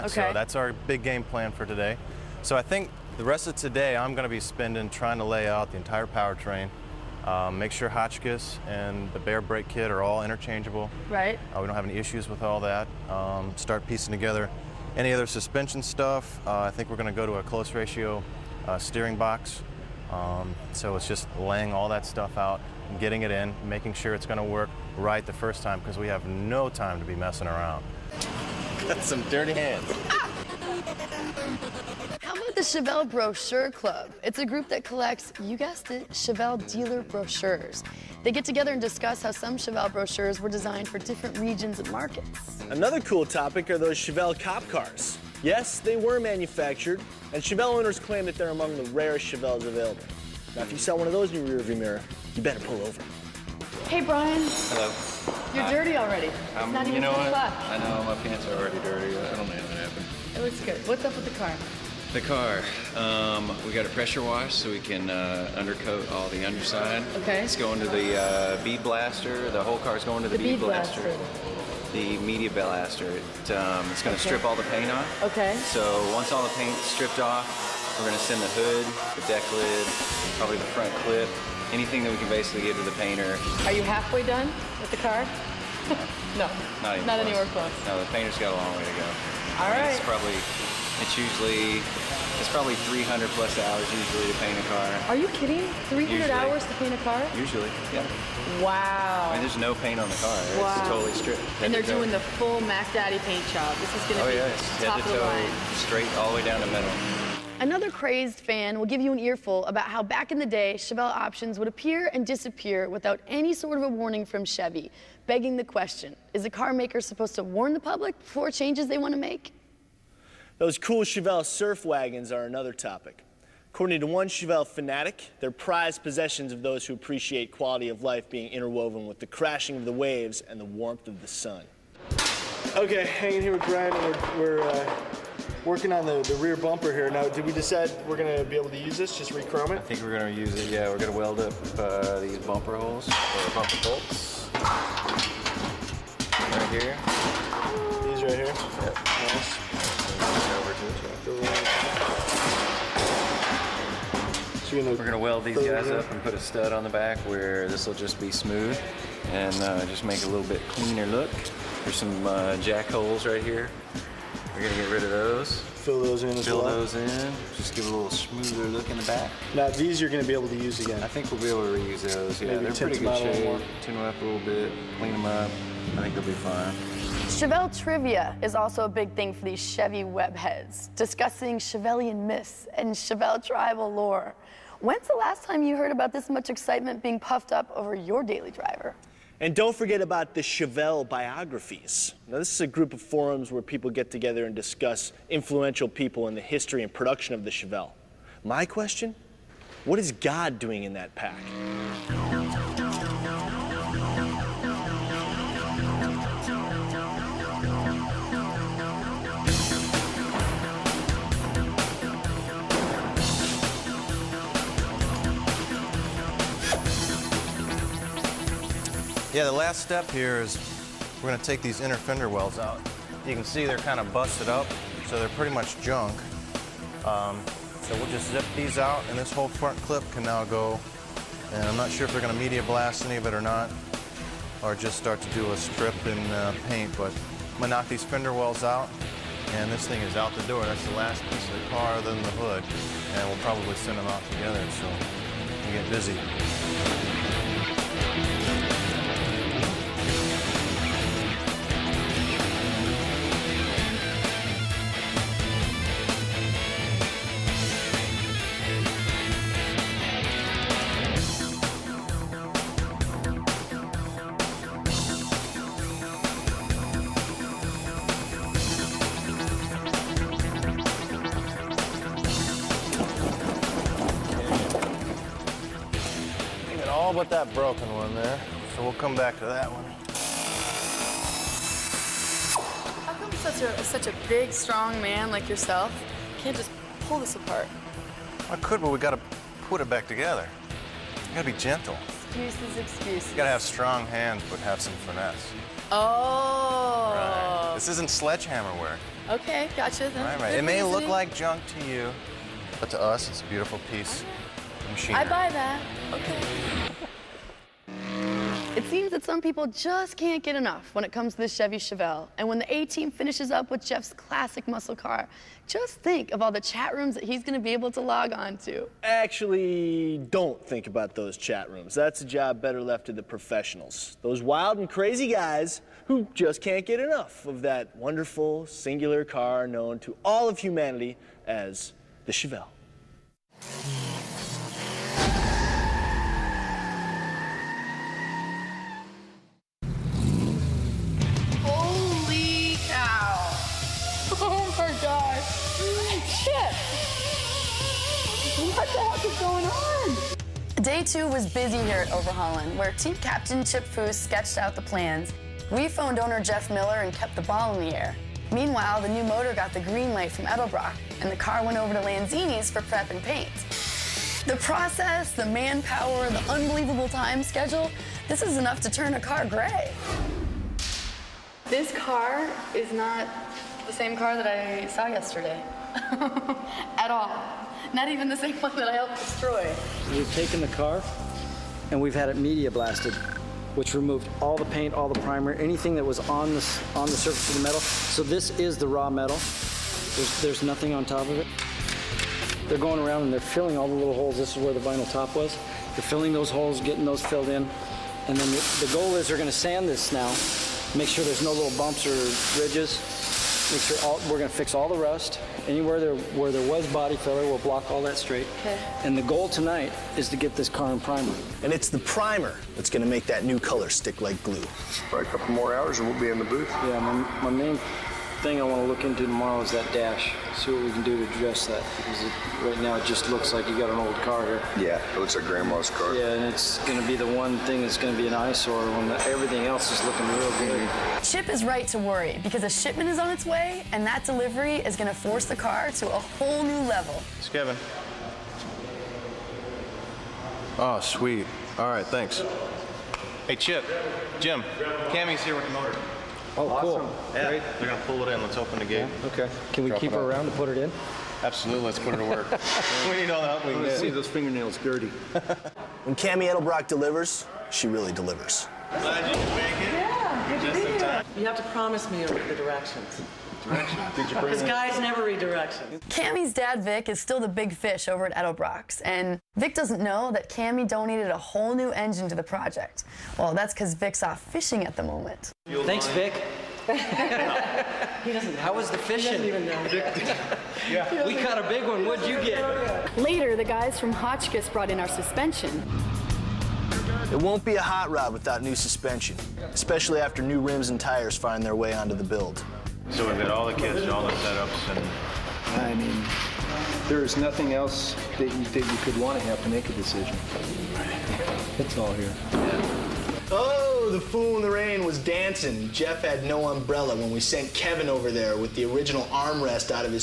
Okay. So that's our big game plan for today. So I think the rest of today I'm going to be spending trying to lay out the entire powertrain, make sure Hotchkiss and the Bear brake kit are all interchangeable. Right. We don't have any issues with all that. Start piecing together any other suspension stuff. I think we're going to go to a close ratio steering box. So it's just laying all that stuff out, getting it in, making sure it's going to work right the first time, because we have no time to be messing around. That's some dirty hands. How about the Chevelle Brochure Club? It's a group that collects, you guessed it, Chevelle dealer brochures. They get together and discuss how some Chevelle brochures were designed for different regions and markets. Another cool topic are those Chevelle cop cars. Yes, they were manufactured, and Chevelle owners claim that they're among the rarest Chevelles available. Now, if you saw one of those in your rearview mirror, you better pull over. Hey, Brian. Hello. You're dirty already. It's not even you know 10 what? o'clock. I know my pants are already dirty. I don't know what happened. It looks good. What's up with the car? The car, we got a pressure wash so we can undercoat all the underside. Okay. It's going to the bead blaster. The whole car's going to the bead blaster. The media blaster. It's going to strip all the paint off. Okay. So once all the paint's stripped off, we're going to send the hood, the deck lid, probably the front clip, anything that we can basically give to the painter. Are you halfway done with the car? No. Not even Not close. anywhere close. No, the painter's got a long way to go. All right. It's probably 300 plus hours usually to paint a car. Are you kidding? 300 Usually. hours to paint a car? Usually, yeah. Wow. I mean, there's no paint on the car. Wow. It's totally stripped. And they're doing the full Mac Daddy paint job. This is going to Oh be yeah, it's top head of to the toe, line. straight all the way down the middle. Another crazed fan will give you an earful about how back in the day, Chevelle options would appear and disappear without any sort of a warning from Chevy, begging the question, is a car maker supposed to warn the public before changes they want to make? Those cool Chevelle surf wagons are another topic. According to one Chevelle fanatic, they're prized possessions of those who appreciate quality of life being interwoven with the crashing of the waves and the warmth of the sun. Okay, hanging here with Brian, and we're working on the rear bumper here. Now, did we decide we're going to be able to use this, just re-chrome I it? think we're going to use it, yeah, we're going to weld up these bumper holes, or bumper bolts. Right here. These right here? Yep. Nice. Over to it. So you're We're going to weld these guys up and put a stud on the back where this will just be smooth and just make it a little bit cleaner look. There's some jack holes right here. We're going to get rid of those. Fill those in as well. Fill those in. Just give it a little smoother look in the back. Now, these you're going to be able to use again. I think we'll be able to reuse those. Yeah, Maybe they're tint pretty them out good a little shape. more. Tune them up a little bit, clean them up. I think they'll be fine. Chevelle trivia is also a big thing for these Chevy webheads, discussing Chevellian myths and Chevelle tribal lore. When's the last time you heard about this much excitement being puffed up over your daily driver? And don't forget about the Chevelle biographies. Now, this is a group of forums where people get together and discuss influential people in the history and production of the Chevelle. My question? What is God doing in that pack? Yeah, the last step here is we're going to take these inner fender wells out. You can see they're kind of busted up, so they're pretty much junk. So we'll just zip these out, and this whole front clip can now go. And I'm not sure if they're going to media blast any of it or not, or just start to do a strip and paint, but I'm going to knock these fender wells out, and this thing is out the door. That's the last piece of the car other than the hood, and we'll probably send them out together, so we get busy. All but that broken one there, so we'll come back to that one. How come such a big, strong man like yourself can't just pull this apart? I could, but we gotta put it back together. You gotta be gentle. Excuses, excuses. You gotta have strong hands, but have some finesse. Oh. Right. This isn't sledgehammer wear. Okay, gotcha. Right. It may look like junk to you, but to us, it's a beautiful piece of machinery. I buy that. Okay. It seems that some people just can't get enough when it comes to the Chevy Chevelle. And when the A-Team finishes up with Jeff's classic muscle car, just think of all the chat rooms that he's going to be able to log on to. Actually, don't think about those chat rooms. That's a job better left to the professionals. Those wild and crazy guys who just can't get enough of that wonderful, singular car known to all of humanity as the Chevelle. Holy cow. Oh my gosh. Shit. What the heck is going on? Day 2 was busy here at Overholland, where Team Captain Chip Foose sketched out the plans. We phoned owner Jeff Miller and kept the ball in the air. Meanwhile, the new motor got the green light from Edelbrock, and the car went over to Lanzini's for prep and paint. The process, the manpower, the unbelievable time schedule, this is enough to turn a car gray. This car is not the same car that I saw yesterday. At all. Not even the same one that I helped destroy. We've taken the car and we've had it media blasted, which removed all the paint, all the primer, anything that was on the surface of the metal. So this is the raw metal. There's nothing on top of it. They're going around and they're filling all the little holes. This is where the vinyl top was. They're filling those holes, getting those filled in. And then the goal is they're going to sand this now, make sure there's no little bumps or ridges. Make sure we're going to fix all the rust. Anywhere where there was body filler, we'll block all that straight. Okay. And the goal tonight is to get this car in primer. And it's the primer that's going to make that new color stick like glue. Probably a couple more hours and we'll be in the booth. Yeah, my main thing I want to look into tomorrow is that dash. See what we can do to address that, because right now it just looks like you got an old car here. Yeah, it looks like Grandma's car. Yeah, and it's going to be the one thing that's going to be an eyesore when everything else is looking real good. Chip is right to worry because a shipment is on its way, and that delivery is going to force the car to a whole new level. It's Kevin. Oh, sweet. All right, thanks. Hey, Chip, Jim, Cammy's here with the motor. Oh, cool. Yeah, great. They're gonna pull it in. Let's open the gate. Okay. Can we keep her around to put it in? Absolutely. Let's put her to work. We need all the help we can get. See those fingernails dirty. When Cammy Edelbrock delivers, she really delivers. Glad you could make it. Yeah, good to be here. You have to promise me the directions. Because guys never read directions. Cammy's dad, Vic, is still the big fish over at Edelbrock's, and Vic doesn't know that Cammy donated a whole new engine to the project. Well, that's because Vic's off fishing at the moment. Thanks, Vic. He doesn't know. How was the fishing? He doesn't even know. Yeah. We caught a big one. What'd you get? Later, the guys from Hotchkiss brought in our suspension. It won't be a hot rod without new suspension, especially after new rims and tires find their way onto the build. So we've got all the kits, all the setups, and I mean, there is nothing else that you could want to have to make a decision. It's all here. Oh, the fool in the rain was dancing. Jeff had no umbrella when we sent Kevin over there with the original armrest out of his